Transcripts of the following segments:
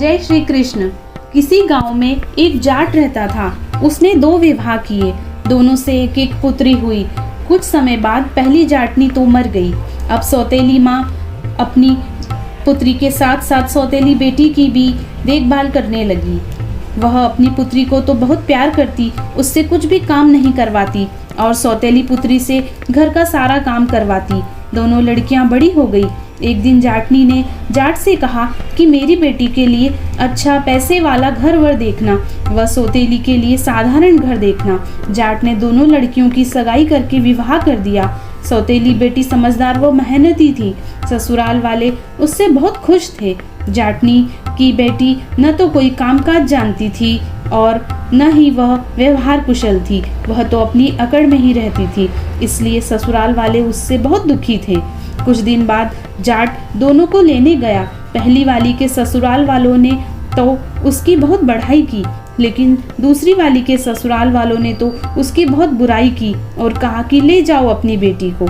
जय श्री कृष्ण। किसी गांव में एक जाट रहता था। उसने 2 विवाह किए। दोनों से एक एक पुत्री हुई। कुछ समय बाद पहली जाटनी तो मर गई। अब सौतेली माँ अपनी पुत्री के साथ साथ सौतेली बेटी की भी देखभाल करने लगी। वह अपनी पुत्री को तो बहुत प्यार करती, उससे कुछ भी काम नहीं करवाती और सौतेली पुत्री से घर का सारा काम करवाती। दोनों लड़कियां बड़ी हो गई। एक दिन जाटनी ने जाट से कहा कि मेरी बेटी के लिए अच्छा पैसे वाला घर वर देखना, वह सौतेली के लिए साधारण घर देखना। जाट ने दोनों लड़कियों की सगाई करके विवाह कर दिया। सौतेली बेटी समझदार व मेहनती थी। ससुराल वाले उससे बहुत खुश थे। जाटनी की बेटी न तो कोई कामकाज जानती थी और न ही वह व्यवहार कुशल थी। वह तो अपनी अकड़ में ही रहती थी, इसलिए ससुराल वाले उससे बहुत दुखी थे। कुछ दिन बाद जाट दोनों को लेने गया। पहली वाली के ससुराल वालों ने तो उसकी बहुत बढ़ाई की, लेकिन दूसरी वाली के ससुराल वालों ने तो उसकी बहुत बुराई की और कहा कि ले जाओ अपनी बेटी को।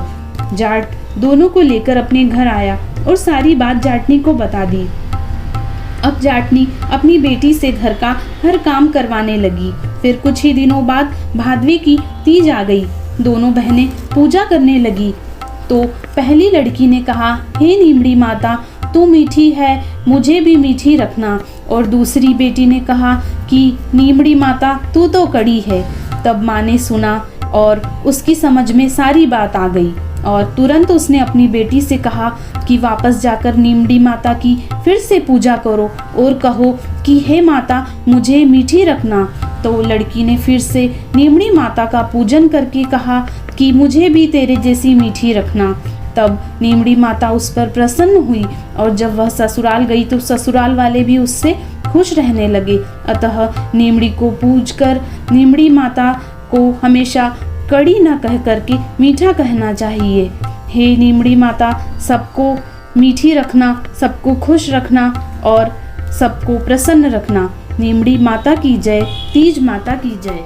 जाट दोनों को लेकर अपने घर आया और सारी बात जाटनी को बता दी। अब जाटनी अपनी बेटी से घर का हर काम करवाने लगी। फिर कुछ ही दिनों बाद भादवे की तीज आ गई। दोनों बहनें पूजा करने लगी तो पहली लड़की ने कहा, हे नीमड़ी माता, तू मीठी है, मुझे भी मीठी रखना। और दूसरी बेटी ने कहा कि नीमड़ी माता, तू तो कड़ी है। तब माँ ने सुना और उसकी समझ में सारी बात आ गई और तुरंत उसने अपनी बेटी से कहा कि वापस जाकर नीमड़ी माता की फिर से पूजा करो और कहो कि हे माता, मुझे मीठी रखना। तो लड़की ने फिर से नीमड़ी माता का पूजन करके कहा कि मुझे भी तेरे जैसी मीठी रखना। तब नीमड़ी माता उस पर प्रसन्न हुई और जब वह ससुराल गई तो ससुराल वाले भी उससे खुश रहने लगे। अतः नीमड़ी को पूजकर नीमड़ी माता को हमेशा कड़ी न कह करके मीठा कहना चाहिए। हे नीमड़ी माता, सबको मीठी रखना, सबको खुश रखना और सबको प्रसन्न रखना। नीमड़ी माता की जय। तीज माता की जय।